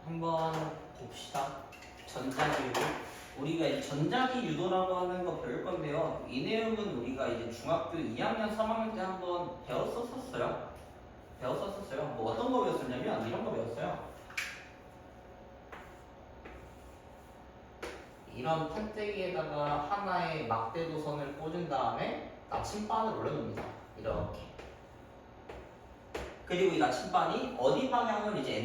한번 봅시다. 전자기 유도. 우리가 이제 전자기 유도라고 하는 거 배울 건데요. 이 내용은 우리가 이제 중학교 2학년, 3학년 때 한번 배웠었어요. 뭐 어떤 거 배웠었냐면 이런 거 배웠어요. 이런 판때기에다가 하나의 막대 도선을 꽂은 다음에 나침반을 올려놓습니다. 이렇게. 그리고 이 나침반이 어디 방향을 이제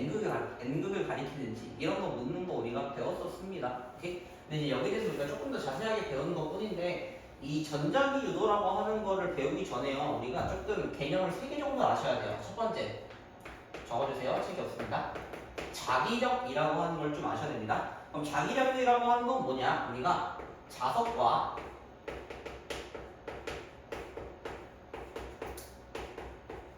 N극을 가리키는지 이런 거 묻는 거 우리가 배웠었습니다. 오케이? 근데 이제 여기에 대해서 우리가 조금 더 자세하게 배우는 것 뿐인데 이 전자기 유도라고 하는 거를 배우기 전에요. 우리가 조금 개념을 3개 정도 아셔야 돼요. 첫 번째, 적어주세요. 책이 없습니다. 자기력이라고 하는 걸 좀 아셔야 됩니다. 그럼 자기력이라고 하는 건 뭐냐? 우리가 자석과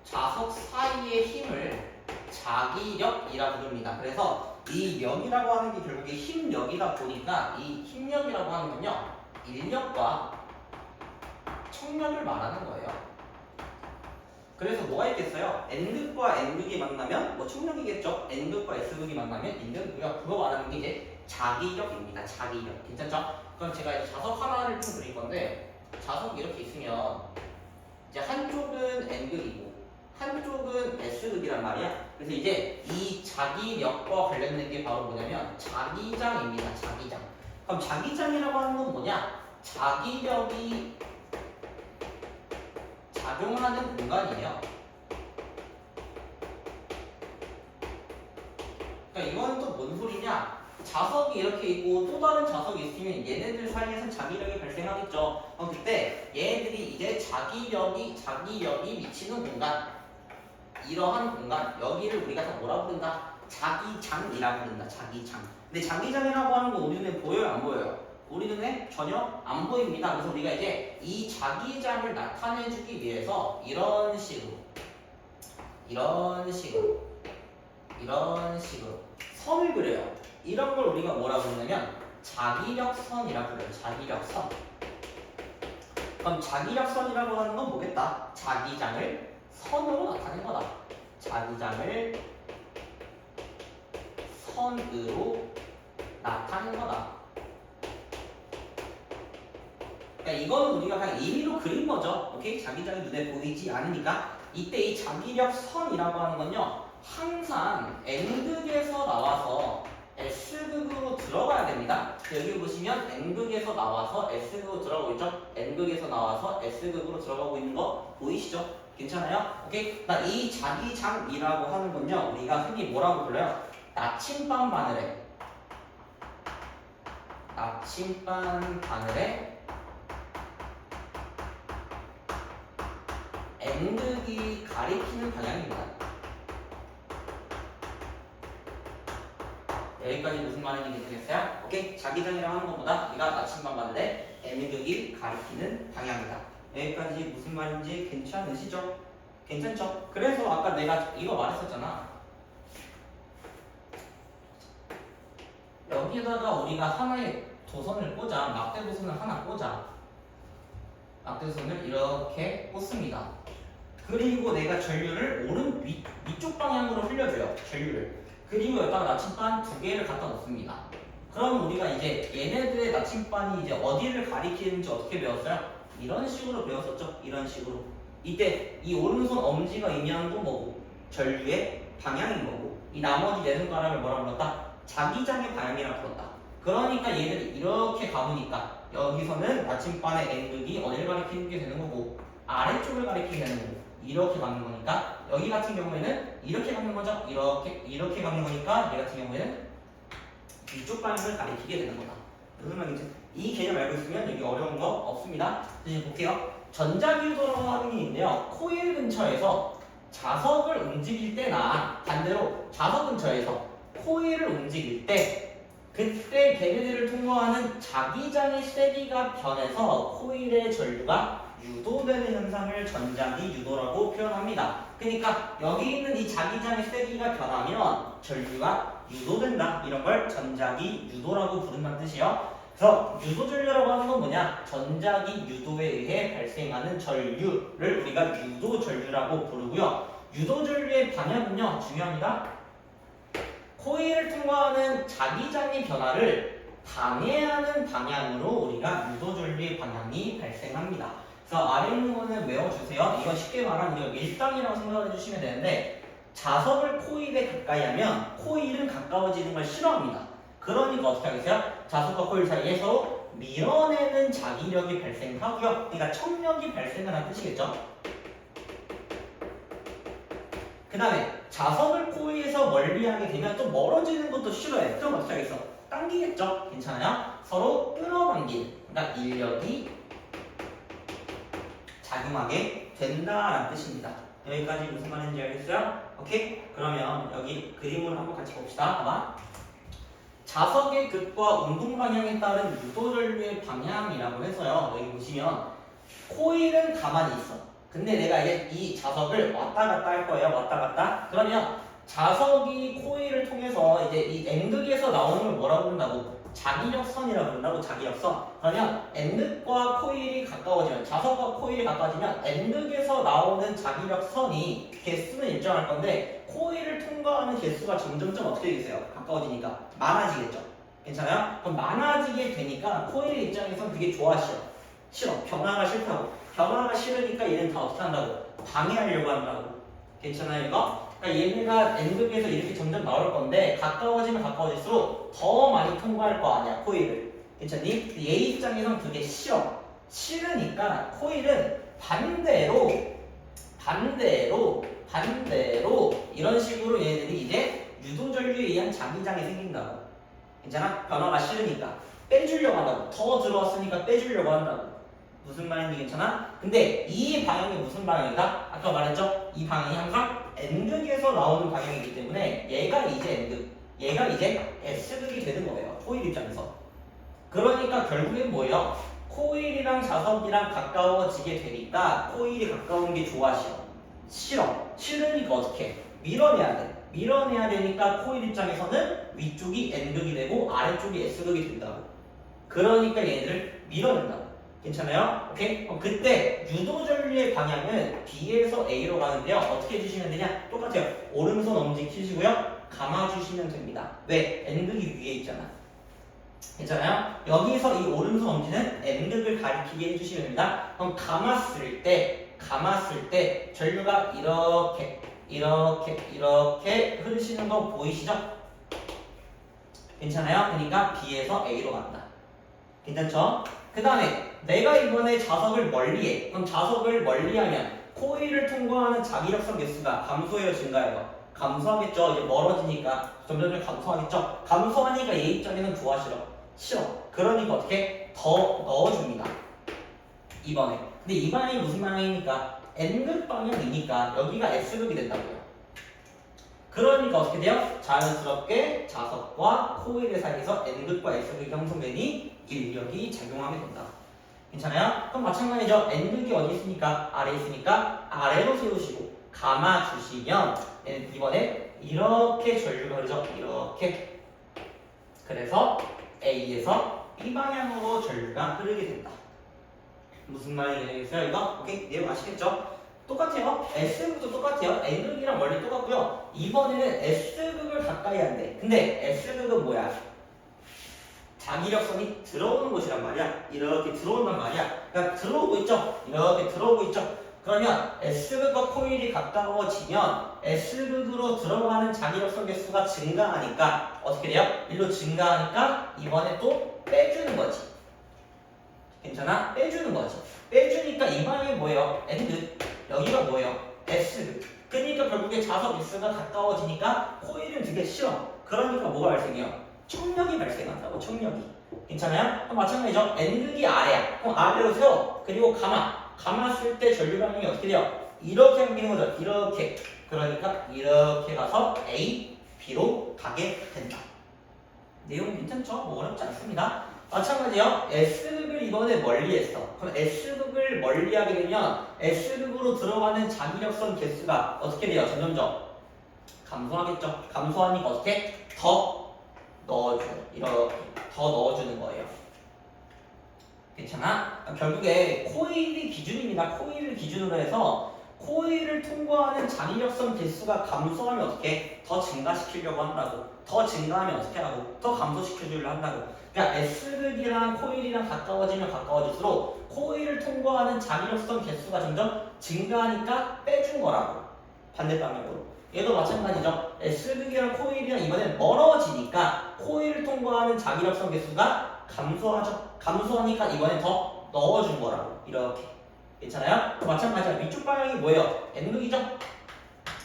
자석 사이의 힘을 자기력이라 부릅니다. 그래서 이 력이라고 하는 게 결국에 힘력이다 보니까 이 힘력이라고 하는 건요, 인력과 청력을 말하는 거예요. 그래서 뭐가 있겠어요? N극과 N극이 만나면 뭐 청력이겠죠? N극과 S극이 만나면 인력. 우리가 그거 말하는 게 이제 자기력입니다. 자기력. 괜찮죠? 그럼 제가 이제 자석 하나를 좀 그릴 건데, 자석이 이렇게 있으면 이제 한쪽은 N극이고 한쪽은 S극이란 말이야. 그래서 이제 이 자기력과 관련된 게 바로 뭐냐면 자기장입니다. 자기장. 그럼 자기장이라고 하는 건 뭐냐? 자기력이 작용하는 공간이에요. 그러니까 이거는 또 뭔 소리냐? 자석이 이렇게 있고 또 다른 자석이 있으면 얘네들 사이에서 자기력이 발생하겠죠. 그럼 그때 얘네들이 이제 자기력이 미치는 공간, 이러한 공간, 여기를 우리가 다 뭐라 부른다? 자기장이라고 부른다. 자기장. 근데 자기장이라고 하는 거 우리 눈에 보여요? 안 보여요? 우리 눈에 전혀 안 보입니다. 그래서 우리가 이제 이 자기장을 나타내주기 위해서 이런 식으로 선을 그려요. 이런 걸 우리가 뭐라 부르냐면 자기력선이라고 불러요. 자기력선. 그럼 자기력선이라고 하는 건 뭐겠다? 자기장을 선으로 나타낸 거다. 자기장을 선으로 나타낸 거다. 그러니까 이거는 우리가 그냥 임의로 그린 거죠. 오케이? 자기장이 눈에 보이지 않으니까. 이때 이 자기력선이라고 하는 건요, 항상 N극에서 나와서 S극으로 들어가야 됩니다. 여기 보시면 N극에서 나와서 S극으로 들어가고 있죠? N극에서 나와서 S극으로 들어가고 있는 거 보이시죠? 괜찮아요? 오케이? 이 자기장이라고 하는 건요, 우리가 흔히 뭐라고 불러요? 나침반 바늘에 N극이 가리키는 방향입니다. 여기까지 무슨 말인지 되겠어요? 오케이? 자기장이라고 하는 것보다 우리가 나침반 바늘에 N극이 가리키는 방향이다. 여기까지 무슨 말인지 괜찮으시죠? 괜찮죠? 그래서 아까 내가 이거 말했었잖아. 여기에다가 우리가 하나의 도선을 꽂아, 막대 도선을 하나 꽂아. 막대 도선을 이렇게 꽂습니다. 그리고 내가 전류를 위쪽 방향으로 흘려줘요. 전류를. 그리고 여기다가 나침반 2개를 갖다 놓습니다. 그럼 우리가 이제 얘네들의 나침반이 이제 어디를 가리키는지 어떻게 배웠어요? 이런 식으로 배웠었죠. 이런 식으로. 이때 이 오른손 엄지가 의미하는 건 뭐고? 전류의 방향인 거고, 이 나머지 네 손가락을 뭐라 불렀다? 자기장의 방향이라 불렀다. 그러니까 얘들이 이렇게 가보니까 여기서는 나침반의 N극이 어디를 가리키는 게 되는 거고, 아래쪽을 가리키게 되는 거고, 이렇게 가는 거니까 여기 같은 경우에는 이렇게 가는 거죠. 이렇게 가는 거니까 얘 같은 경우에는 이쪽 방향을 가리키게 되는 거다. 무슨 말인지 이 개념 알고 있으면 여기 어려운 거 없습니다. 이제 볼게요. 전자기유도라고 하는 게 있는데요. 코일 근처에서 자석을 움직일 때나 반대로 자석 근처에서 코일을 움직일 때 그때 걔네들을 통과하는 자기장의 세기가 변해서 코일의 전류가 유도되는 현상을 전자기 유도라고 표현합니다. 그러니까 여기 있는 이 자기장의 세기가 변하면 전류가 유도된다. 이런 걸 전자기 유도라고 부른다는 뜻이에요. 그래서 유도전류라고 하는 건 뭐냐? 전자기 유도에 의해 발생하는 전류를 우리가 유도전류라고 부르고요. 유도전류의 방향은요, 중요합니다. 코일을 통과 통과하는 자기장의 변화를 방해하는 방향으로 우리가 유도전류의 방향이 발생합니다. 그래서 아래 있는 거는 외워주세요. 이건 쉽게 말하면 이거 밀당이라고 생각을 해주시면 되는데 자석을 코일에 가까이 하면 코일은 가까워지는 걸 싫어합니다. 그러니까 어떻게 하겠어요? 자석과 코일 사이에 서로 밀어내는 자기력이 발생하고요. 그러니까 척력이 발생을 한 뜻이겠죠. 그 다음에 자석을 코일에서 멀리하게 되면 좀 멀어지는 것도 싫어해. 그럼 어떻게 하겠어? 당기겠죠? 괜찮아요? 서로 끌어당기는, 그러니까 인력이 작용하게 된다라는 뜻입니다. 여기까지 무슨 말인지 알겠어요? 오케이? 그러면 여기 그림을 한번 같이 봅시다. 봐봐. 자석의 극과 운동 방향에 따른 유도전류의 방향이라고 해서요. 여기 보시면 코일은 가만히 있어. 근데 내가 이제 이 자석을 왔다 갔다 할 거예요. 왔다 갔다. 그러면 자석이 코일을 통해서 이제 이 N극에서 나오는 걸 뭐라고 부른다고? 자기력선이라고 부른다고. 자기력선. 그러면 N극과 코일이 가까워지면, 자석과 코일이 가까워지면 N극에서 나오는 자기력선이 개수는 일정할 건데 코일을 통과하는 개수가 점점점 어떻게 되겠어요? 가까워지니까 많아지겠죠. 괜찮아요? 그럼 많아지게 되니까 코일 입장에서는 그게 좋아, 싫어. 변화가 싫다고. 변화가 싫으니까 얘는 다 어떻게 한다고? 방해하려고 한다고. 괜찮아요, 이거? 그러니까 얘네가 N극에서 이렇게 점점 나올 건데 가까워지면 가까워질수록 더 많이 통과할 거 아니야, 코일을. 괜찮니? 얘 입장에선 그게 싫으니까 코일은 반대로 이런 식으로 얘네들이 이제 유도전류에 의한 자기장이 생긴다고. 괜찮아? 변화가 싫으니까 빼주려고 한다고. 더 들어왔으니까 빼주려고 한다고. 무슨 말인지 괜찮아? 근데 이 방향이 무슨 방향이다? 아까 말했죠? 이 방향이 항상 N극에서 나오는 방향이기 때문에 얘가 이제 N극, 얘가 이제 S극이 되는 거예요. 코일 입장에서. 그러니까 결국엔 뭐예요? 코일이랑 자석이랑 가까워지게 되니까 코일이 가까운 게 좋아, 싫으니까 어떻게? 밀어내야 돼. 밀어내야 되니까 코일 입장에서는 위쪽이 N극이 되고 아래쪽이 S극이 된다고. 그러니까 얘네들을 밀어낸다고. 괜찮아요? 오케이? 그때 유도전류의 방향은 B에서 A로 가는데요. 어떻게 해주시면 되냐? 똑같아요. 오른손 엄지 키시고요. 감아주시면 됩니다. 왜? N극이 위에 있잖아. 괜찮아요? 여기서 이 오른손 엄지는 N극을 가리키게 해주시면 됩니다. 그럼 감았을 때 전류가 이렇게 흐르시는 거 보이시죠? 괜찮아요? 그러니까 B에서 A로 간다. 괜찮죠? 그 다음에 내가 이번에 자석을 멀리해. 그럼 자석을 멀리하면 코일을 통과하는 자기력선 개수가 감소해요, 증가해요? 감소하겠죠. 이제 멀어지니까 점점 감소하겠죠. 감소하니까 얘 입장에는 좋아, 싫어. 그러니까 어떻게? 더 넣어줍니다. 이번에. 근데 이 방향이 무슨 방향이니까? N극 방향이니까 여기가 S극이 된다고요. 그러니까 어떻게 돼요? 자연스럽게 자석과 코일의 사이에서 N극과 S극이 형성되니 인력이 작용하게 된다. 괜찮아요? 그럼 마찬가지죠. N극이 어디 있으니까? 아래에 있으니까 아래로 세우시고 감아주시면 이번에 이렇게 전류가 흐르죠. 이렇게. 그래서 A에서 B 방향으로 전류가 흐르게 된다. 무슨 말인지 알겠어요? 이거? 오케이? 내용 아시겠죠? 똑같아요. S극도 똑같아요. N극이랑 원리 똑같고요. 이번에는 S극을 가까이 한대. 근데 S극은 뭐야? 자기력선이 들어오는 곳이란 말이야. 이렇게 들어온단 말이야. 그러니까 들어오고 있죠? 이렇게 들어오고 있죠? 그러면 S극과 코일이 가까워지면 S극으로 들어가는 자기력선 개수가 증가하니까 어떻게 돼요? 일로 증가하니까 이번에 또 빼주는 거지. 괜찮아? 빼주는 거지. 빼주니까 이 방향이 뭐예요? N극. 여기가 뭐예요? S극. 그러니까 결국에 자석 S가 가까워지니까 코일은 되게 싫어. 그러니까 뭐가 발생해요? 척력이 발생한다고. 척력이. 괜찮아요? 그럼 마찬가지죠. N극이 아래야. 그럼 아래로 세워. 그리고 감았을 때 전류 방향이 어떻게 돼요? 이렇게 생기는 거죠. 이렇게. 그러니까 이렇게 가서 A, B로 가게 된다. 내용 괜찮죠? 뭐 어렵지 않습니다. 마찬가지요. S극을 이번에 멀리했어. 그럼 S극을 멀리하게 되면 S극으로 들어가는 자기력선 개수가 어떻게 돼요? 점점점 감소하겠죠. 감소하니까 어떻게? 더 넣어줘요. 이렇게 더 넣어주는 거예요. 괜찮아? 결국에 코일이 기준입니다. 코일을 기준으로 해서 코일을 통과하는 장이력선 개수가 감소하면 어떻게? 더 증가시키려고 한다고. 더 증가하면 어떻게 하고? 더 감소시켜주려 한다고. 그러니까 S극이랑 코일이랑 가까워지면 가까워질수록 코일을 통과하는 장이력선 개수가 점점 증가하니까 빼준 거라고. 반대 방향으로. 얘도 마찬가지죠. S극이랑 코일이랑 이번엔 멀어지니까 코일을 통과하는 장이력선 개수가 감소하죠. 감소하니까 이번엔 더 넣어준 거라고. 이렇게. 괜찮아요? 마찬가지야. 위쪽 방향이 뭐예요? N극이죠?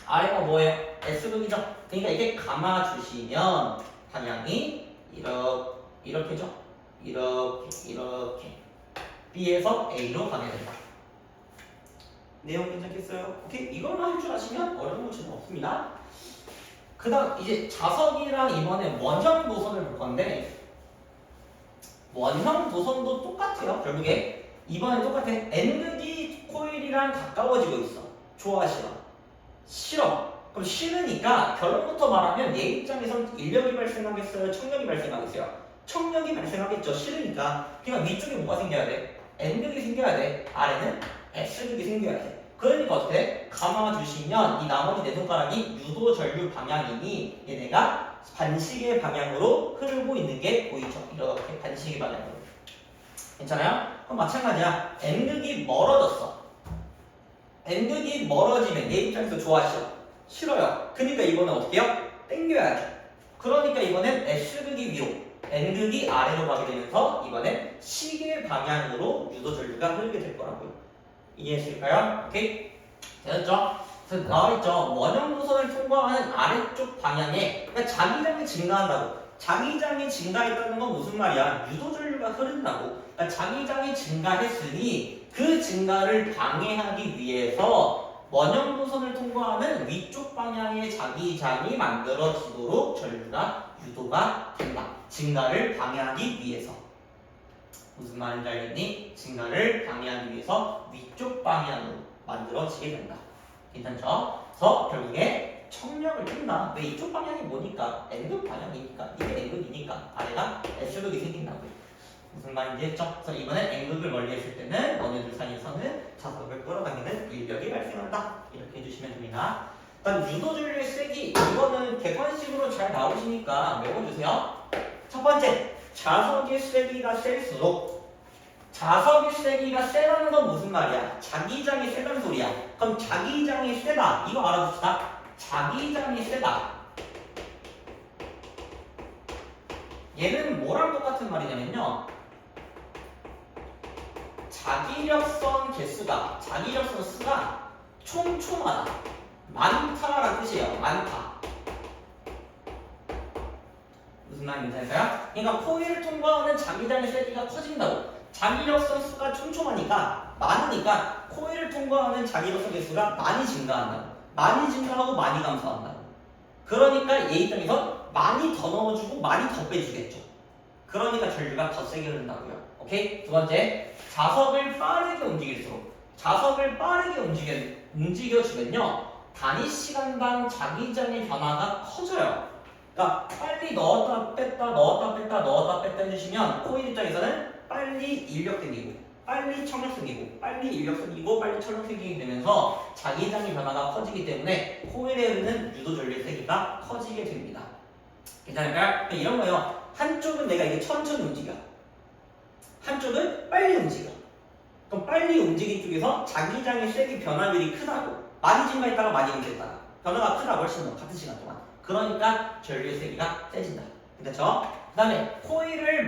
아래가 뭐예요? S극이죠? 그러니까 이게 감아주시면 방향이 이렇게죠? 이렇게 B에서 A로 가게 된다. 내용 괜찮겠어요? 오케이? 이걸만 할 줄 아시면 어려운 문제는 없습니다. 그 다음 이제 자석이랑 이번에 원형 도선을 볼 건데 원형 도선도 똑같아요. 결국에 이번엔 똑같아. N극이 코일이랑 가까워지고 있어. 좋아 싫어? 싫어. 그럼 싫으니까 결론부터 말하면 얘 입장에선 인력이 발생하겠어요? 청력이 발생하겠어요? 청력이 발생하겠죠. 싫으니까. 그러니까 위쪽에 뭐가 생겨야 돼? N극이 생겨야 돼. 아래는 S극이 생겨야 돼. 그러니까 어떻게 돼? 감아주시면 이 나머지 네 손가락이 유도 전류 방향이니 얘네가 반시계 방향으로 흐르고 있는 게 보이죠. 이렇게 반시계 방향으로. 괜찮아요? 그럼 마찬가지야. N극이 멀어졌어. N극이 멀어지면 얘 입장에서 좋아 싫어? 싫어요. 그러니까 이번엔 어떻게 해요? 당겨야죠. 그러니까 이번엔 S극이 위로, N극이 아래로 가게 되면서 이번엔 시계 방향으로 유도 전류가 흐르게 될 거라고요. 이해했을까요? 오케이? 됐죠? 그래서 나와있죠. 원형 도선을 통과하는 아래쪽 방향에 그러니까 자기장이 증가한다고. 자기장이 증가했다는 건 무슨 말이야? 유도 전류가 흐른다고. 그러니까 자기장이 증가했으니 그 증가를 방해하기 위해서 원형 도선을 통과하는 위쪽 방향의 자기장이 만들어지도록 전류가 유도가 된다. 증가를 방해하기 위해서. 무슨 말인지 알겠니? 증가를 방해하기 위해서 위쪽 방향으로 만들어지게 된다. 괜찮죠? 그래서 결국에 청력을 뺀다. 왜 이쪽 방향이 뭐니까? N극 방향이니까. 이게 N극이니까 아래가 S극이 생긴다고요. 무슨 말인지 했죠? 그래서 이번엔 N극을 멀리했을 때는 너네들 사이에서는 자석을 끌어당기는 인력이 발생한다. 이렇게 해주시면 됩니다. 일단 유도전류의 세기 이거는 객관식으로 잘 나오시니까 외워주세요. 첫 번째, 자석의 세기가 셀수록 자석의 세기가 세다는 건 무슨 말이야? 자기장이 세다는 소리야. 그럼 자기장이 세다. 이거 알아둡시다. 자기장이 세다. 얘는 뭐랑 똑같은 말이냐면요. 자기력선 개수가, 자기력선 수가 촘촘하다. 많다라는 뜻이에요. 많다. 무슨 말인지 알까요? 그러니까 코일을 통과하는 자기장의 세기가 커진다고. 자기력선 수가 촘촘하니까 많으니까 코일을 통과하는 자기력선 개수가 많이 증가한다고. 많이 증가하고 많이 감소한다고. 그러니까 얘 입장에서 많이 더 넣어주고 많이 더 빼주겠죠. 그러니까 전류가 더 세게 흐른다고요. 오케이? 두 번째, 자석을 빠르게 움직일수록 자석을 빠르게 움직여주면요 단위 시간당 자기장의 변화가 커져요. 그러니까 빨리 넣었다 뺐다 넣었다 뺐다 넣었다 뺐다 해주시면 코일 입장에서는 빨리 인력 생기고 빨리 청력 생기고 빨리 인력 생기고 빨리 청력 생기게 되면서 자기장의 변화가 커지기 때문에 코일에 흐르는 유도 전류의 세기가 커지게 됩니다. 괜찮을까요? 이런 거예요. 한쪽은 내가 이게 천천히 움직여. 한쪽은 빨리 움직여. 그럼 빨리 움직인 쪽에서 자기장의 세기 변화율이 크다고. 많이 증가했다가 많이 감소했다가 변화가 크다 훨씬 더 같은 시간 동안. 그러니까 전류의 세기가 세진다. 그렇죠? 그 다음에 코일을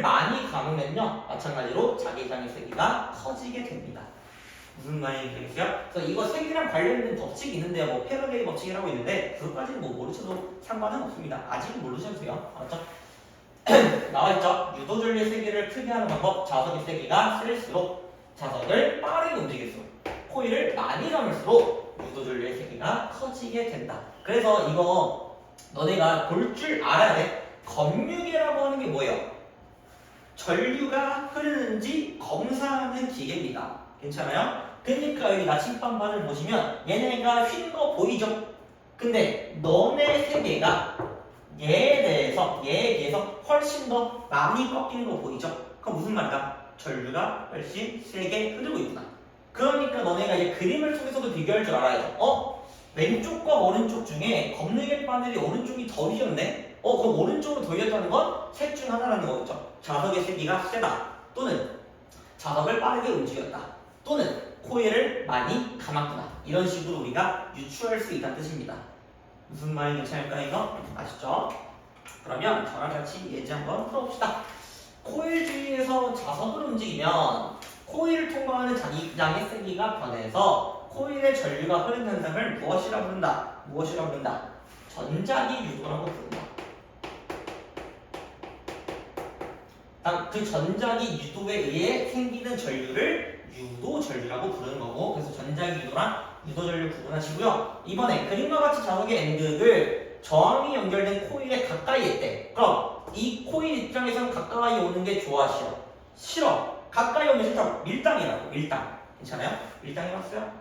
많이 감으면요 마찬가지로 자기장의 세기가 커지게 됩니다. 무슨 말인지 알겠어요? 그래서 이거 세기랑 관련된 법칙이 있는데요. 뭐 페라데이 법칙이라고 있는데 그것까지는 뭐 모르셔도 상관은 없습니다. 아직은 모르셔도 돼요. 알았죠? 나와있죠? 유도전류의 세기를 크게 하는 방법. 자석의 세기가 셀수록 자석을 빠르게 움직일수록 코일을 많이 감을수록 유도전류의 세기가 커지게 된다. 그래서 이거 너네가 볼 줄 알아야 돼. 검유계라고 하는 게 뭐예요? 전류가 흐르는지 검사하는 기계입니다. 괜찮아요? 그러니까 여기 나침반반을 보시면 얘네가 휜 거 보이죠? 근데 너네 세계가 얘에 비해서 훨씬 더 많이 꺾이는 거 보이죠? 그럼 무슨 말이다? 전류가 훨씬 세게 흐르고 있구나. 그러니까 너네가 이제 그림을 통해서도 비교할 줄 알아야죠. 왼쪽과 오른쪽 중에 검은색 바늘이 오른쪽이 더 휘었네? 그럼 오른쪽으로 더 휘었다는 건 셋 중 하나라는 거겠죠. 자석의 세기가 세다. 또는 자석을 빠르게 움직였다. 또는 코일을 많이 감았구나. 이런 식으로 우리가 유추할 수 있다는 뜻입니다. 무슨 말이 괜찮을까 이거? 아시죠? 그러면 저랑 같이 예제 한번 풀어봅시다. 코일 주위에서 자석을 움직이면 코일을 통과하는 자기장의 세기가 변해서 코일의 전류가 흐르는 현상을 무엇이라 부른다? 무엇이라 부른다? 전자기 유도라고 부른다. 그 전자기 유도에 의해 생기는 전류를 유도 전류라고 부르는 거고, 그래서 전자기 유도랑 유도 전류 구분하시고요. 이번에 그림과 같이 자석의 N극을 저항이 연결된 코일에 가까이 했대. 그럼 이 코일 입장에서는 가까이 오는 게 좋아, 싫어? 싫어. 가까이 오면 싫다고. 밀당이라고. 밀당. 괜찮아요? 밀당 해봤어요?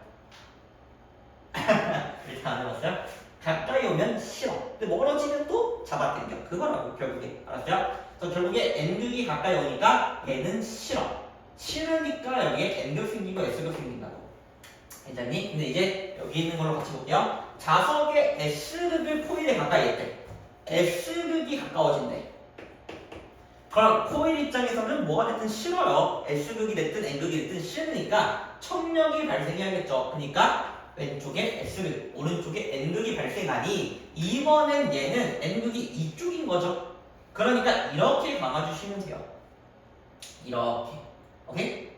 밀당 안 해봤어요? 가까이 오면 싫어. 근데 멀어지면 또 잡아당겨. 그거라고 결국에. 알았어요? 그래서 결국에 N극이 가까이 오니까 얘는 싫어. 싫으니까 여기에 N극 생기고 S극 생긴다고. 괜찮니? 근데 이제 여기 있는 걸로 같이 볼게요. 자석의 S극을 코일에 가까이 했대. S극이 가까워진대. 그럼 코일 입장에서는 뭐가 됐든 싫어요. S극이 됐든 N극이 됐든 싫으니까 청력이 발생해야겠죠. 그러니까 왼쪽에 S극, 오른쪽에 N극이 발생하니 이번엔 얘는 N극이 이쪽인 거죠. 그러니까 이렇게 감아주시면 돼요. 이렇게. 오케이?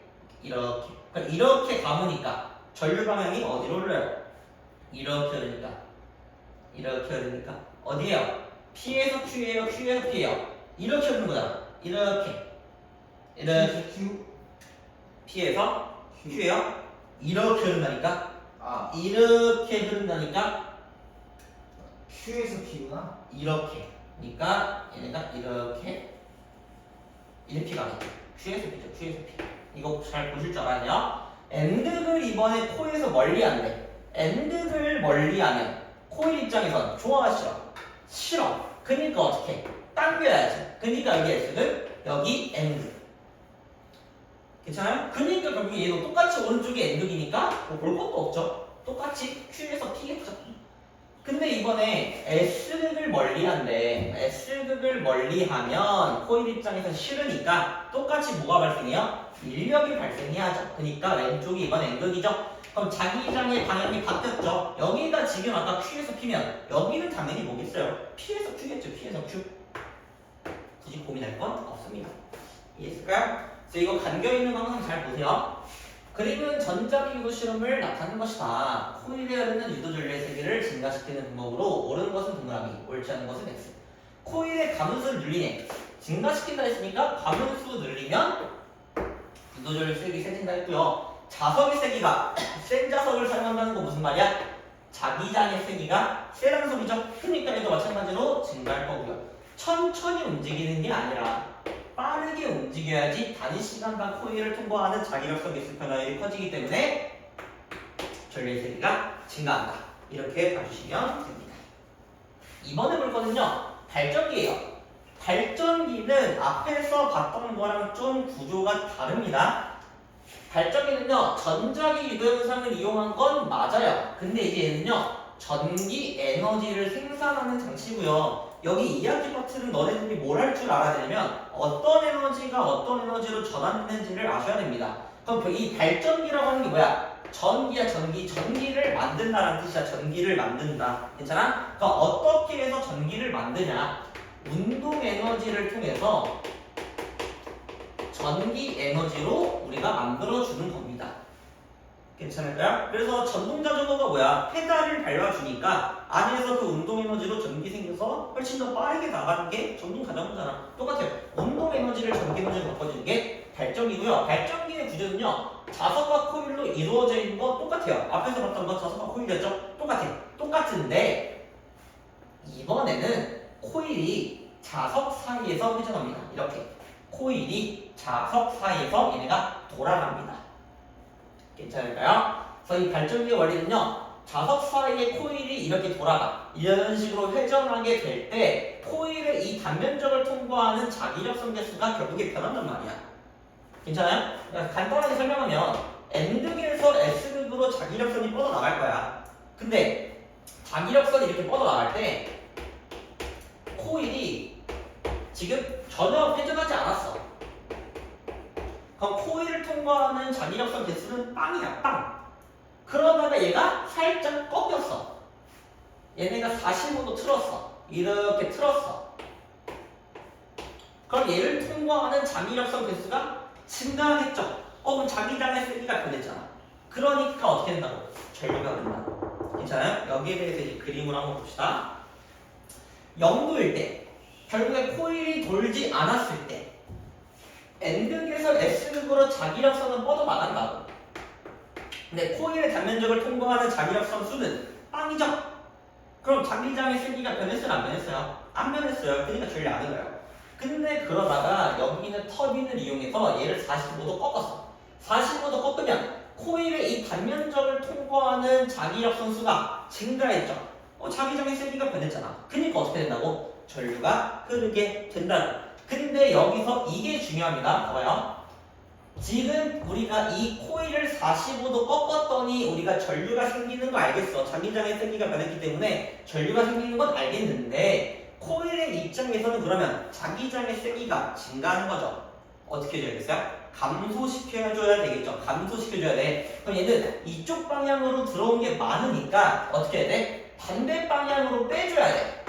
이렇게. 그러니까 이렇게 감으니까 전류 방향이 어디로 흘러요? 이렇게 흐르니까. 이렇게 흐르니까. 어디에요? P에서 Q에요? Q에서 P에요? 이렇게 흐르는 거잖아. 이렇게. 이렇게. Q. P에서 Q에요? 이렇게 흐른다니까? 아, 이렇게 흐른다니까? Q에서 P구나. 이렇게. 그러니까 얘네가 이렇게 P가 아니죠. Q에서 P죠. Q에서 P. 이거 잘 보실 줄 알아야 돼요. N극을 이번에 코일에서 멀리한대. N극을 멀리하면 코일 입장에선 좋아, 싫어? 싫어. 그러니까 어떻게? 당겨야지. 그러니까 여기 S극, 여기 N극. 괜찮아요? 그러니까 결국에 얘도 똑같이 오른쪽에 N극이니까 볼 것도 없죠. 똑같이 Q에서 P겠죠. 근데 이번에 S극을 멀리한대. S극을 멀리하면 코일 입장에서 싫으니까 똑같이 뭐가 발생해요? 인력이 발생해야죠. 그러니까 왼쪽이 이번 N극이죠. 그럼 자기장의 방향이 바뀌었죠. 여기가 지금 아까 Q에서 P면 여기는 당연히 뭐겠어요? P에서 Q겠죠. P에서 Q. 굳이 고민할 건 없습니다. 이해했을까요? 그래서 이거 간겨있는 거 항상 잘 보세요. 그림은 전자기 유도 실험을 나타내는 것이다. 코일에 흐르는 유도 전류의 세기를 증가시키는 방법으로 옳은 것은 동그라미, 옳지 않은 것은 X. 코일의 가문수를 늘리네. 증가시킨다 했으니까 가문수 늘리면 유도 전류 세기 세진다 했고요. 자석의 세기가 센 자석을 사용한다는 거 무슨 말이야? 자기장의 세기가 세라는 소리죠. 그러니까 얘도 마찬가지로 증가할 거고요. 천천히 움직이는 게 아니라 빠르게 움직여야지 단위 시간당 코일을 통과하는 자기력성 개수 변화율이 커지기 때문에 전류의 세기가 증가한다. 이렇게 봐주시면 됩니다. 이번에 볼 거는요, 발전기예요. 발전기는 앞에서 봤던 거랑 좀 구조가 다릅니다. 발전기는요, 전자기 유도 현상을 이용한 건 맞아요. 근데 이제 얘는요, 전기 에너지를 생산하는 장치고요. 여기 이야기 파트는 너네들이 뭘 할 줄 알아야 되냐면 어떤 에너지가 어떤 에너지로 전환되는지를 아셔야 됩니다. 그럼 이 발전기라고 하는 게 뭐야? 전기야, 전기. 전기를 만든다라는 뜻이야. 전기를 만든다. 괜찮아? 그럼 어떻게 해서 전기를 만드냐? 운동 에너지를 통해서 전기 에너지로 우리가 만들어주는 겁니다. 괜찮을까요? 그래서 전동 자전거가 뭐야? 페달을 밟아주니까 안에서 그 운동 에너지로 전기 생겨서 훨씬 더 빠르게 나가는 게 전동 자전거잖아. 똑같아요. 운동 에너지를 전기 에너지로 바꿔주는 게 발전기고요. 발전기의 구조는요, 자석과 코일로 이루어져 있는 거 똑같아요. 앞에서 봤던 거 자석과 코일이었죠? 똑같아요. 똑같은데 이번에는 코일이 자석 사이에서 회전합니다. 이렇게 코일이 자석 사이에서 얘네가 돌아갑니다. 괜찮을까요? 그래서 이 발전기의 원리는요, 자석 사이에 코일이 이렇게 돌아가 이런 식으로 회전하게 될 때 코일의 이 단면적을 통과하는 자기력성 개수가 결국에 변한단 말이야. 괜찮아요? 그러니까 간단하게 설명하면 N극에서 S극으로 자기력선이 뻗어나갈 거야. 근데 자기력선이 이렇게 뻗어나갈 때 코일이 지금 전혀 회전하지 않았어. 그럼 코일을 통과하는 자기력선 개수는 빵이야, 빵. 그러다가 얘가 살짝 꺾였어. 얘네가 45도 틀었어. 이렇게 틀었어. 그럼 얘를 통과하는 자기력선 개수가 증가하겠죠. 그럼 자기장의 세기가 변했잖아. 그러니까 어떻게 된다고? 전류가 된다. 괜찮아요? 여기에 대해서 이제 그림을 한번 봅시다. 0도일 때, 결국에 코일이 돌지 않았을 때 N극에서 S극으로 자기력선은 뻗어나간다고. 근데 코일의 단면적을 통과하는 자기력선 수는 빵이죠? 그럼 자기장의 세기가 변했어요? 안 변했어요? 안 변했어요. 그러니까 전류 안 흘러요. 근데 그러다가 여기 있는 터빈을 이용해서 얘를 45도 꺾었어. 45도 꺾으면 코일의 이 단면적을 통과하는 자기력선 수가 증가했죠. 자기장의 세기가 변했잖아. 그러니까 어떻게 된다고? 전류가 흐르게 된다고. 근데 여기서 이게 중요합니다. 봐봐요. 지금 우리가 이 코일을 45도 꺾었더니 우리가 전류가 생기는 거 알겠어. 자기장의 세기가 변했기 때문에 전류가 생기는 건 알겠는데 코일의 입장에서는 그러면 자기장의 세기가 증가하는 거죠. 어떻게 해줘야겠어요? 감소시켜줘야 되겠죠. 감소시켜줘야 돼. 그럼 얘는 이쪽 방향으로 들어온 게 많으니까 어떻게 해야 돼? 반대 방향으로 빼줘야 돼.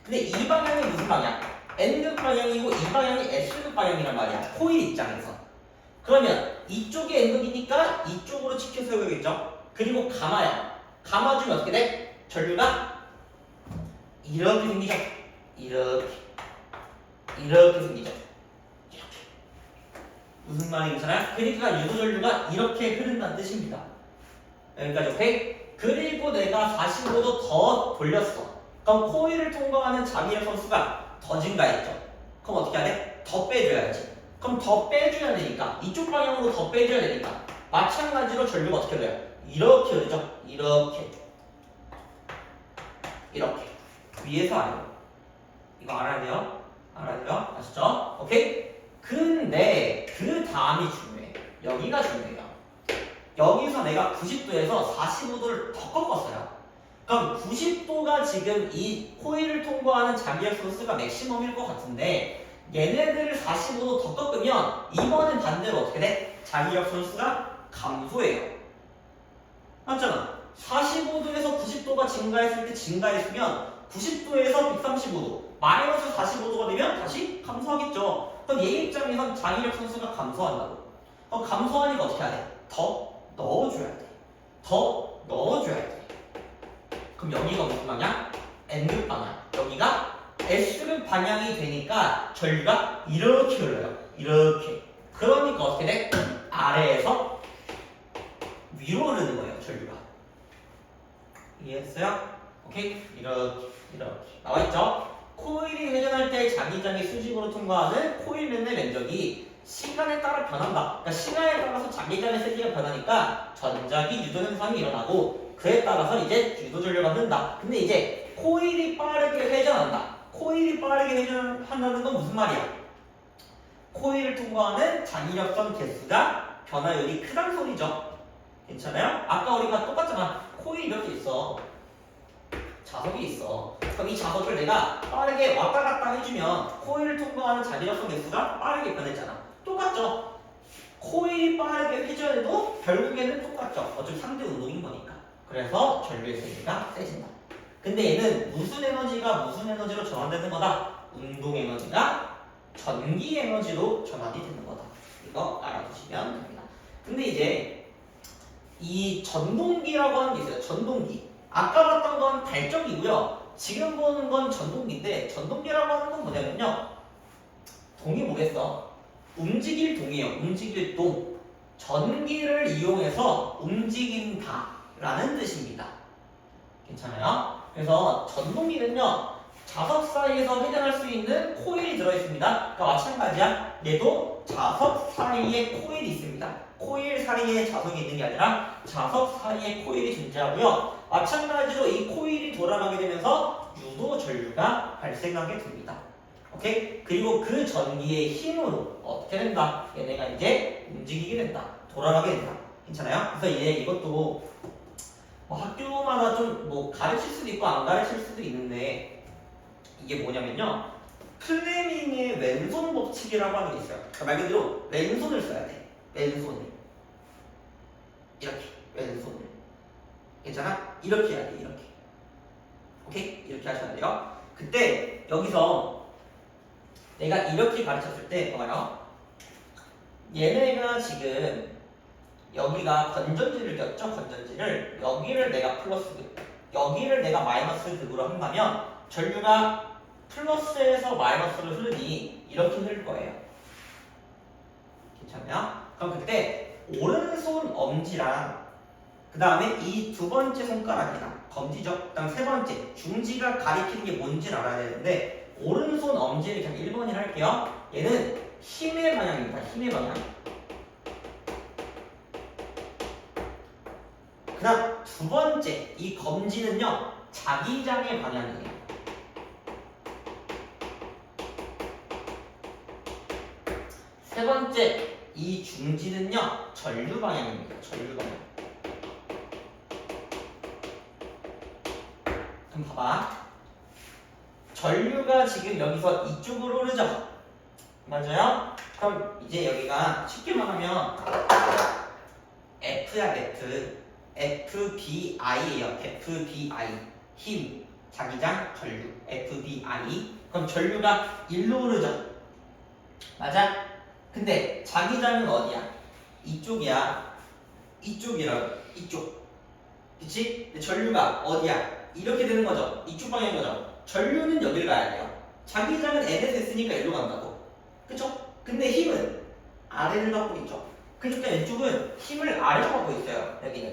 근데 이 방향이 무슨 방향? N극 방향이고 이 방향이 S극 방향이란 말이야. 코일 입장에서. 그러면 이쪽이 N극이니까 이쪽으로 치켜 세워야겠죠. 그리고 감아요. 감아주면 어떻게 돼? 전류가 이렇게 생기죠. 이렇게 생기죠. 이렇게. 무슨 말이 괜찮아요? 그러니까 유도전류가 이렇게 흐른다는 뜻입니다. 여기까지 오케이? 그리고 내가 45도 더 돌렸어. 그럼 코일을 통과하는 자기력선 수가 더 증가했죠. 그럼 어떻게 해야 돼? 더 빼줘야지. 그럼 더 빼줘야 되니까 이쪽 방향으로 더 빼줘야 되니까 마찬가지로 전류가 어떻게 돼요? 이렇게 흐르죠. 이렇게 위에서 아래로. 이거 알아야 돼요? 알아야 돼요? 아시죠? 오케이? 근데 그 다음이 중요해. 여기가 중요해요. 여기서 내가 90도에서 45도를 더 꺾었어요. 그럼 90도가 지금 이 코일을 통과하는 자기력선 수가 맥시멈일 것 같은데 얘네들을 45도 더 꺾으면 이번엔 반대로 어떻게 돼? 자기력선 수가 감소해요. 맞잖아. 45도에서 90도가 증가했을 때 증가했으면 90도에서 135도 마이너스 45도가 되면 다시 감소하겠죠. 그럼 얘 입장에선 자기력선 수가 감소한다고. 그럼 감소하니까 어떻게 해야 돼? 더 넣어줘야 돼. 더 넣어줘야 돼. 그럼 여기가 무슨 방향? N극 방향. 여기가 S극 방향이 되니까 전류가 이렇게 흘러요. 이렇게. 그러니까 어떻게 돼? 아래에서 위로 흐르는 거예요. 전류가. 이해했어요? 오케이? 이렇게 나와있죠? 코일이 회전할 때 자기장이 수직으로 통과하는 코일면의 면적이 시간에 따라 변한다. 그러니까 시간에 따라서 자기장의 세기가 변하니까 전자기 유도 현상이 일어나고 그에 따라서 이제 유도 전류가 는다. 근데 이제 코일이 빠르게 회전한다. 코일이 빠르게 회전한다는 건 무슨 말이야? 코일을 통과하는 자기력선 개수가 변화율이 크다는 소리죠. 괜찮아요? 아까 우리가 똑같잖아. 코일이 이렇게 있어. 자석이 있어. 그럼 이 자석을 내가 빠르게 왔다 갔다 해주면 코일을 통과하는 자기력선 개수가 빠르게 변했잖아. 똑같죠? 코일이 빠르게 회전해도 결국에는 똑같죠. 어차피 상대 운동인 거니까. 그래서 전류의 세기가 세진다. 근데 얘는 무슨 에너지가 무슨 에너지로 전환되는 거다? 운동 에너지가 전기 에너지로 전환이 되는 거다. 이거 알아두시면 됩니다. 근데 이제 이 전동기라고 하는 게 있어요. 전동기. 아까 봤던 건 발전기고요. 지금 보는 건 전동기인데 전동기라고 하는 건 뭐냐면요. 동이 뭐겠어? 움직일 동이에요. 움직일 동. 전기를 이용해서 움직인다 라는 뜻입니다. 괜찮아요? 그래서 전동기는요. 자석 사이에서 회전할 수 있는 코일이 들어있습니다. 그러니까 마찬가지야. 얘도 자석 사이에 코일이 있습니다. 코일 사이에 자석이 있는 게 아니라 자석 사이에 코일이 존재하고요. 마찬가지로 이 코일이 돌아가게 되면서 유도 전류가 발생하게 됩니다. 오케이? 그리고 그 전기의 힘으로 어떻게 된다? 얘네가 이제 움직이게 된다. 돌아가게 된다. 괜찮아요? 그래서 얘 이것도 뭐 학교마다 좀 뭐 가르칠 수도 있고 안 가르칠 수도 있는데 이게 뭐냐면요. 플레밍의 왼손 법칙이라고 하는 게 있어요. 그러니까 말 그대로 왼손을 써야 돼. 왼손을. 이렇게. 왼손을. 괜찮아? 이렇게 해야 돼. 이렇게. 오케이? 이렇게 하셔야 돼요. 그때 여기서 내가 이렇게 가르쳤을 때 봐봐요. 얘네가 지금 여기가 건전지를 꼈죠? 건전지를. 여기를 내가 플러스 극, 여기를 내가 마이너스 극으로 한다면 전류가 플러스에서 마이너스로 흐르니 이렇게 흐를 거예요. 괜찮아요? 그럼 그때 오른손 엄지랑 그 다음에 이 두 번째 손가락이랑 검지죠? 그 다음 세 번째 중지가 가리키는 게 뭔지를 알아야 되는데 오른손 엄지를 그냥 1번이라 할게요. 얘는 힘의 방향입니다. 힘의 방향. 그 다음 두 번째 이 검지는요 자기장의 방향이에요. 세 번째 이 중지는요 전류 방향입니다. 전류 방향. 그럼 봐봐. 전류가 지금 여기서 이쪽으로 흐르죠? 맞아요? 그럼 이제 여기가 쉽게 말하면 F야 F. FBI예요. FBI. 힘, 자기장, 전류. FBI. 그럼 전류가 일로 흐르죠? 맞아? 근데 자기장은 어디야? 이쪽이야. 이쪽이라고. 이쪽. 그치? 근데 전류가 어디야? 이렇게 되는 거죠. 이쪽 방향인 거죠. 전류는 여기를 가야 돼요. 자기장은 N에서 있으니까 일로 간다고. 그쵸? 근데 힘은 아래를 갖고 있죠. 그러니까 이쪽은 힘을 아래로 갖고 있어요. 여기는.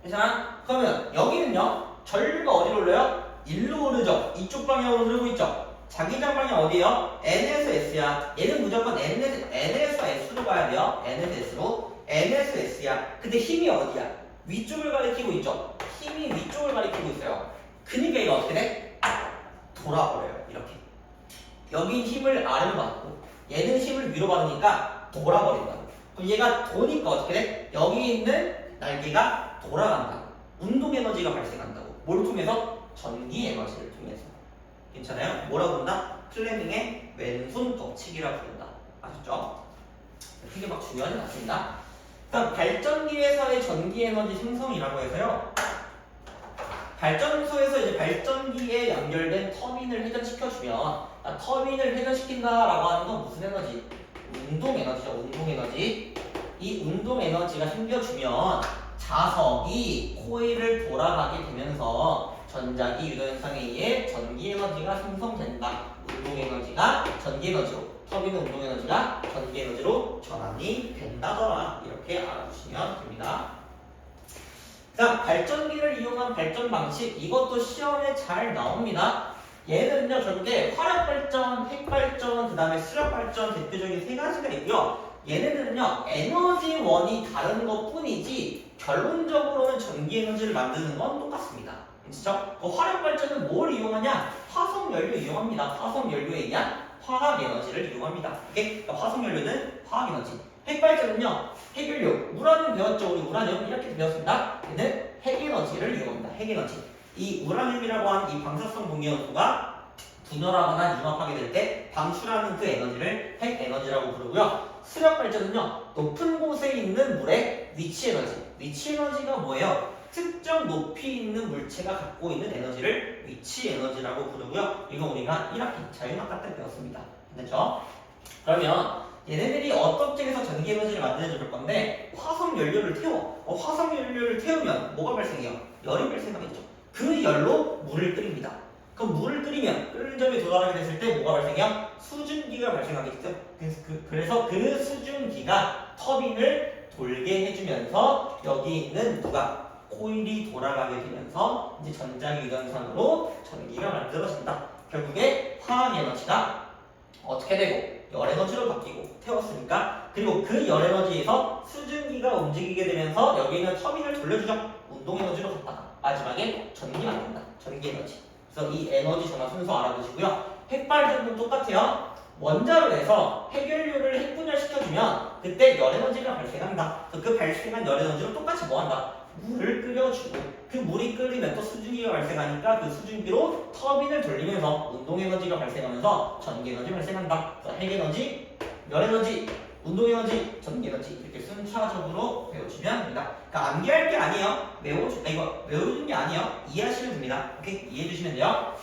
괜찮아? 그러면 여기는요. 전류가 어디로 흘러요? 일로 흐르죠. 이쪽 방향으로 흐르고 있죠. 자기장 방향 어디에요? N에서 S야. 얘는 무조건 N에서 S로 가야 돼요. N에서 S로. N에서 S야. 근데 힘이 어디야? 위쪽을 가리키고 있죠. 힘이 위쪽을 가리키고 있어요. 그러니까 이거 어떻게 돼? 돌아버려요. 이렇게. 여긴 힘을 아래로 받고 얘는 힘을 위로 받으니까 돌아버린다고. 그럼 얘가 도니까 어떻게 돼? 여기 있는 날개가 돌아간다. 운동 에너지가 발생한다고. 뭘 통해서? 전기 에너지를 통해서. 괜찮아요? 뭐라고 부른다? 플레밍의 왼손 법칙이라고 부른다. 아셨죠? 되게 막 중요하진 않습니다. 그다음 발전기에서의 전기 에너지 생성이라고 해서요. 발전소에서 이제 발전기에 연결된 터빈을 회전시켜주면 터빈을 회전시킨다라고 하는 건 무슨 에너지? 운동 에너지죠. 운동 에너지. 이 운동 에너지가 생겨주면 자석이 코일을 돌아가게 되면서 전자기 유도 현상에 의해 전기 에너지가 생성된다. 운동 에너지가 전기 에너지로, 터빈의 운동 에너지가 전기 에너지로 전환이 된다더라. 이렇게 알아두시면 됩니다. 자, 발전기를 이용한 발전 방식, 이것도 시험에 잘 나옵니다. 얘는요 결국에 화력발전, 핵발전, 그 다음에 수력발전 대표적인 세 가지가 있고요. 얘네들은요 에너지원이 다른 것 뿐이지 결론적으로는 전기 에너지를 만드는 건 똑같습니다. 그렇죠? 그 화력발전은 뭘 이용하냐? 화석연료 이용합니다. 화석연료에 의한 화학에너지를 이용합니다. 오케이? 그러니까 화석연료는 화학에너지. 핵발전은요 핵연료, 우라늄 배웠죠? 우리 우라늄 이렇게 배웠습니다. 얘는 핵에너지를 이용합니다. 핵에너지. 이 우라늄이라고 하는 이 방사성 동위원소가 분열하거나 융합하게 될 때 방출하는 그 에너지를 핵에너지라고 부르고요. 수력발전은요 높은 곳에 있는 물의 위치에너지. 위치에너지가 뭐예요? 특정 높이 있는 물체가 갖고 있는 에너지를 위치에너지라고 부르고요. 이거 우리가 1학기 자연학과 때 배웠습니다. 됐죠? 그러면 얘네들이 어떻게 해서 전기 에너지를 만들어줄 줄 건데 화석연료를 태워. 화석연료를 태우면 뭐가 발생해요? 열이 발생하겠죠. 그 열로 물을 끓입니다. 그럼 물을 끓이면 끓는 점에 도달하게 됐을 때 뭐가 발생해요? 수증기가 발생하겠죠. 그래서 그 수증기가 터빈을 돌게 해주면서 여기 있는 누가 코일이 돌아가게 되면서 이제 전자기 유전상으로 전기가 만들어진다. 결국에 화학 에너지가 어떻게 되고 열 에너지로 바뀌고 태웠으니까 그리고 그 열 에너지에서 수증기가 움직이게 되면서 여기 있는 터빈을 돌려주죠. 운동 에너지로 갔다가 마지막에 전기 만든다. 전기 에너지. 그래서 이 에너지 전환 순서 알아두시고요. 핵발전도 똑같아요. 원자로 해서 핵연료를 핵분열시켜주면 그 그때 열 에너지가 발생한다. 그래서 그 발생한 열 에너지로 똑같이 뭐 한다? 물을 끓여주고 그 물이 끓이면 또 수증기가 발생하니까 그 수증기로 터빈을 돌리면서 운동 에너지가 발생하면서 전기 에너지 발생한다. 그래서 핵 에너지, 열 에너지, 운동 에너지, 전기 에너지 이렇게 순차적으로 배워주면 됩니다. 그러니까 암기할 게 아니에요. 외워주는 게 아니에요. 이해하시면 됩니다. 오케이? 이해해 주시면 돼요.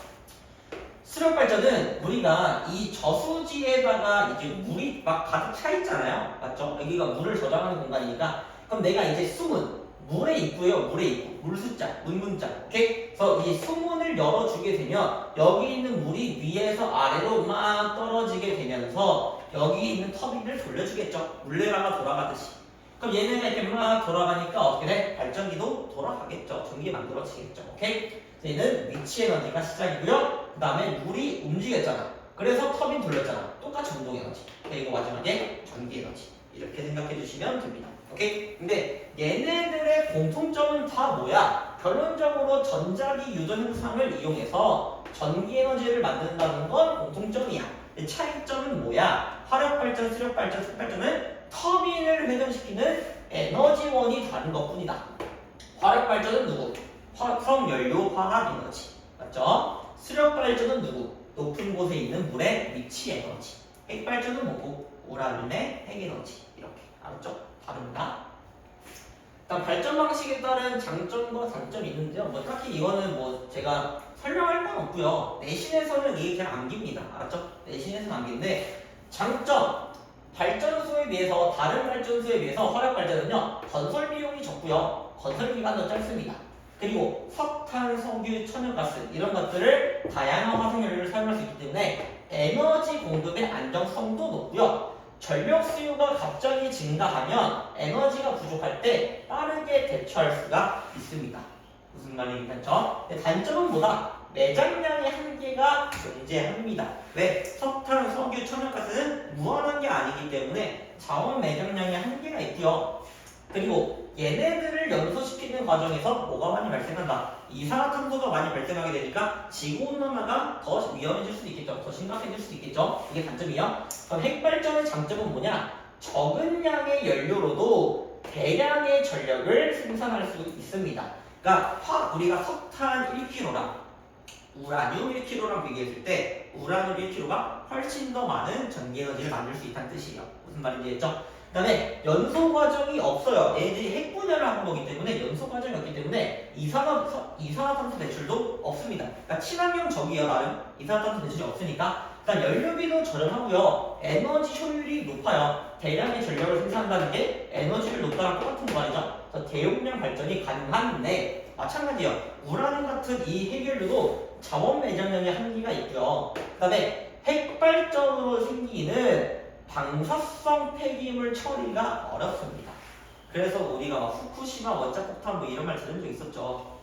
수력 발전은 우리가 이 저수지에다가 이제 물이 막 가득 차 있잖아요. 맞죠? 여기가 물을 저장하는 공간이니까 그럼 내가 이제 수문 물에 있고요. 물에 있고 물 숫자, 문자. 오케이? 그래서 이 수문을 열어주게 되면 여기 있는 물이 위에서 아래로 막 떨어지게 되면서 여기 있는 터빈을 돌려주겠죠. 물레라가 돌아가듯이. 그럼 얘네가 이렇게 막 돌아가니까 어떻게 돼? 발전기도 돌아가겠죠. 전기 만들어지겠죠. 오케이? 얘는 위치 에너지가 시작이고요. 그 다음에 물이 움직였잖아. 그래서 터빈 돌렸잖아. 똑같이 운동 에너지. 그리고 마지막에 전기 에너지. 이렇게 생각해 주시면 됩니다. 오케이? 근데 얘네들의 공통점은 다 뭐야? 결론적으로 전자기 유도 현상을 이용해서 전기 에너지를 만든다는 건 공통점이야. 차이점은 뭐야? 화력 발전, 수력 발전, 습 발전은 터빈을 회전시키는 에너지원이 다른 것뿐이다. 화력 발전은 누구? 화성 연료 화학 에너지. 맞죠? 수력 발전은 누구? 높은 곳에 있는 물의 위치 에너지. 핵 발전은 뭐고? 우라늄의 핵 에너지. 이렇게. 알았죠? 다릅니다. 일단 발전 방식에 따른 장점과 단점이 있는데요. 뭐 딱히 이거는 뭐 제가 설명할 건 없고요. 내신에서는 이게 그냥 암기입니다. 알았죠? 내신에서는 암기인데 장점 발전소에 비해서 다른 발전소에 비해서 화력 발전은요 건설 비용이 적고요. 건설 기간도 짧습니다. 그리고 석탄, 석유, 천연가스 이런 것들을 다양한 화석연료를 사용할 수 있기 때문에 에너지 공급의 안정성도 높고요. 전력 수요가 갑자기 증가하면 에너지가 부족할 때 빠르게 대처할 수가 있습니다. 무슨 말인지 단점? 단점은 뭐다? 매장량의 한계가 존재합니다. 왜? 석탄, 석유, 천연가스는 무한한 게 아니기 때문에 자원 매장량의 한계가 있고요. 그리고 얘네들을 연소시키는 과정에서 뭐가 많이 발생한다? 이산화탄소가 많이 발생하게 되니까 지구온난화가 더 위험해질 수도 있겠죠. 더 심각해질 수도 있겠죠. 이게 단점이에요. 그럼 핵발전의 장점은 뭐냐? 적은 양의 연료로도 대량의 전력을 생산할 수 있습니다. 그러니까 우리가 석탄 1kg랑 우라늄 1kg랑 비교했을 때 우라늄 1kg가 훨씬 더 많은 전기에너지를 만들 수 있다는 뜻이에요. 무슨 말인지 알겠죠? 그 다음에 연소 과정이 없어요. 얘들이 핵 분열을 하는 거기 때문에 연소 과정이 없기 때문에 이산화탄소 배출도 없습니다. 그러니까 친환경 적이에요. 나름 이산화탄소 배출이 없으니까. 일단 연료비도 저렴하고요. 에너지 효율이 높아요. 대량의 전력을 생산한다는 게 에너지를 높다랑 똑같은 거 말이죠. 그래서 대용량 발전이 가능한데 마찬가지예요. 우라늄 같은 이 핵연료도 자원 매장량의 한계가 있고요. 그 다음에 핵발전으로 생기는 방사성 폐기물 처리가 어렵습니다. 그래서 우리가 막 후쿠시마 원자폭탄 뭐 이런 말 들은 적 있었죠.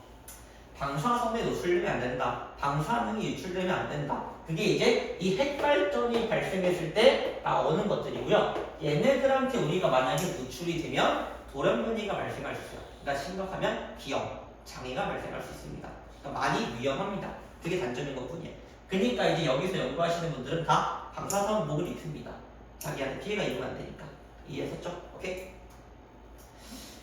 방사선에 노출되면 안 된다. 방사능이 유출되면 안 된다. 그게 이제 이 핵발전이 발생했을 때 나오는 것들이고요. 얘네들한테 우리가 만약에 노출이 되면 돌연변이가 발생할 수 있어요. 그러니까 심각하면 기형, 장애가 발생할 수 있습니다. 그러니까 많이 위험합니다. 그게 단점인 것뿐이에요. 그러니까 이제 여기서 연구하시는 분들은 다 방사선 목을 입습니다. 자기한테 피해가 입으면 안 되니까. 이해하셨죠? 오케이?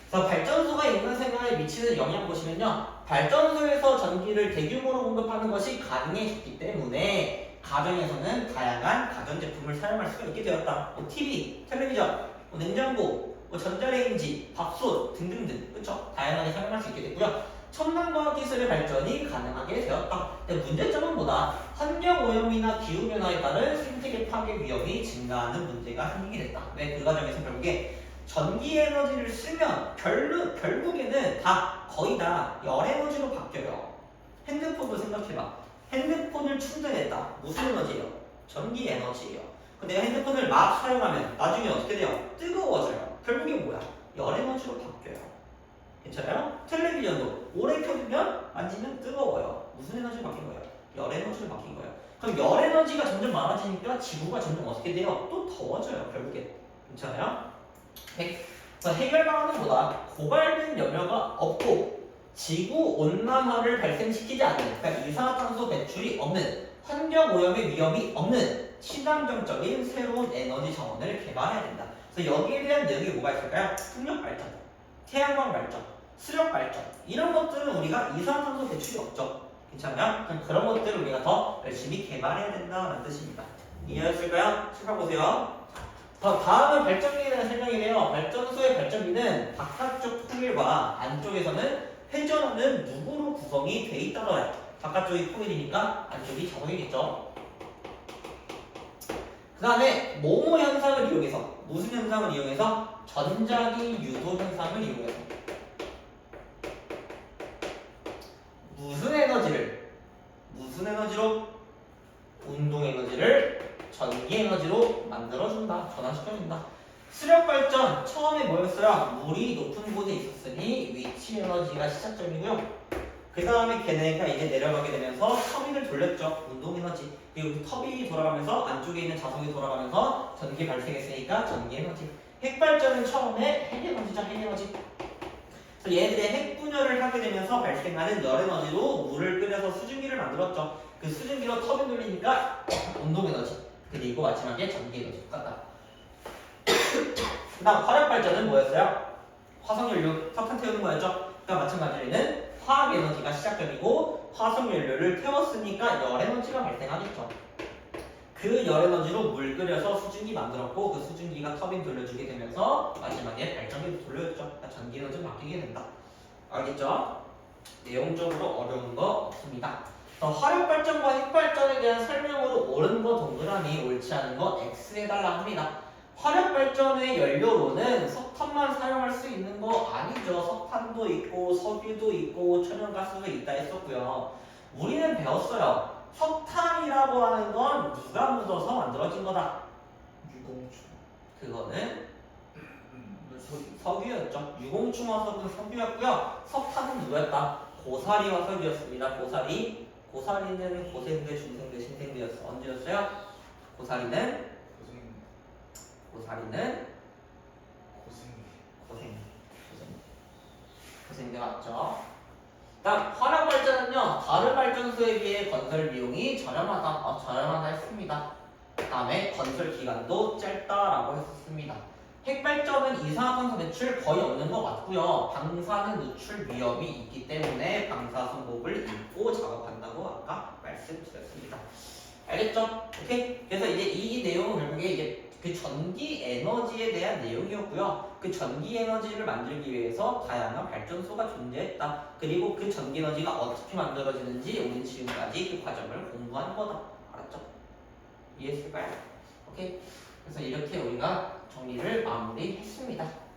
그래서 발전소가 인간 생활에 미치는 영향 보시면요. 발전소에서 전기를 대규모로 공급하는 것이 가능해졌기 때문에 가정에서는 다양한 가전제품을 사용할 수가 있게 되었다. 뭐 TV, 텔레비전, 뭐 냉장고, 뭐 전자레인지, 밥솥 등등등. 그렇죠? 다양하게 사용할 수 있게 됐고요. 첨단과학기술의 발전이 가능하게 되었다. 근데 문제점은 뭐다? 환경오염이나 기후변화에 따른 생태계 파괴 위험이 증가하는 문제가 생기게 됐다. 왜? 그 과정에서 결국에 전기에너지를 쓰면 결국에는 거의 다 열에너지로 바뀌어요. 핸드폰도 생각해봐. 핸드폰을 충전했다. 무슨 에너지예요? 전기에너지예요. 내가 핸드폰을 막 사용하면 나중에 어떻게 돼요? 뜨거워져요. 결국에 뭐야? 열에너지로 바뀌어요. 괜찮아요? 텔레비전도 오래 켜두면 만지면 뜨거워요. 무슨 에너지로 바뀐 거예요? 열에너지로 바뀐 거예요. 그럼 열에너지가 점점 많아지니까 지구가 점점 어떻게 돼요? 또 더워져요. 결국에. 괜찮아요? 그래서 해결 방안은 뭐다? 고갈된 염려가 없고 지구 온난화를 발생시키지 않는, 그러니까 이산화탄소 배출이 없는, 환경 오염의 위험이 없는 친환경적인 새로운 에너지 자원을 개발해야 된다. 그래서 여기에 대한 내용이 뭐가 있을까요? 풍력 발전, 태양광 발전, 수력 발전 이런 것들은 우리가 이산화탄소 배출이 없죠. 괜찮아요? 그런 것들을 우리가 더 열심히 개발해야 된다는 뜻입니다. 이해하셨을까요? 찾아보세요. 다음은 발전기에 대한 설명이래요. 발전소의 발전기는 바깥쪽 통일과 안쪽에서는 회전하는 누구로 구성이 돼 있다더래요. 바깥쪽이 통일이니까 안쪽이 자동이겠죠. 그 다음에 뭐뭐 현상을 이용해서 무슨 현상을 이용해서 전자기 유도 현상을 이용해서 무슨 에너지로 운동 에너지를 전기 에너지로 만들어준다, 전환시켜준다. 수력 발전 처음에 뭐였어요? 물이 높은 곳에 있었으니 위치 에너지가 시작점이고요. 그 다음에 걔네가 이제 내려가게 되면서 터빈을 돌렸죠. 운동 에너지. 그리고 그 터빈이 돌아가면서 안쪽에 있는 자석이 돌아가면서 전기 발생했으니까 전기 에너지. 핵 발전은 처음에 핵 에너지죠, 핵 에너지. 그래서 얘네들이 핵 분열을 하게 되면서 발생하는 열 에너지로 물을 끓여서 수증기를 만들었죠. 그 수증기로 터빈 돌리니까 운동 에너지. 그리고 마지막에 전기 에너지 똑같다. 그 다음 화력 발전은 뭐였어요? 화석연료, 석탄 태우는 거였죠. 그러니까 마찬가지로 얘는 화학 에너지가 시작점이고 화석연료를 태웠으니까 열 에너지가 발생하겠죠. 그 열 에너지로 물 끓여서 수증기 만들었고 그 수증기가 터빈 돌려주게 되면서 마지막에 발전기도 돌려줬죠. 그러니까 전기 에너지로 바뀌게 된다. 알겠죠? 내용적으로 어려운 거 없습니다. 화력 발전과 핵 발전에 대한 설명으로 옳은 거 동그라미, 옳지 않은 거 X 해달라 합니다. 화력 발전의 연료로는 석탄만 사용할 수 있는 거 아니죠. 석탄도 있고 석유도 있고 천연가스도 있다 했었고요. 우리는 배웠어요. 석탄이라고 하는 건 누가 묻어서 만들어진 거다. 유공추. 그거는 석유였죠. 유공충화석은 석유였고요. 석탄은 누구였다? 고사리 화석이었습니다. 고사리는 고생대, 중생대, 신생대였어. 언제였어요? 고사리는 고생대 맞죠? 다음 화력 발전은요 다른 발전소에 비해 건설 비용이 저렴하다 했습니다. 다음에 건설 기간도 짧다라고 했었습니다. 핵 발전은 이산화탄소 배출 거의 없는 것 같고요. 방사능 누출 위험이 있기 때문에 방사 선곡을 읽고 작업한다고 아까 말씀드렸습니다. 알겠죠? 오케이. 그래서 이제 이 내용은 결국에 이제 그 전기 에너지에 대한 내용이었고요. 그 전기 에너지를 만들기 위해서 다양한 발전소가 존재했다. 그리고 그 전기 에너지가 어떻게 만들어지는지 우린 지금까지 그 과정을 공부한 거다. 알았죠? 이해했을까요? 오케이. 그래서 이렇게 우리가 정리를 마무리했습니다.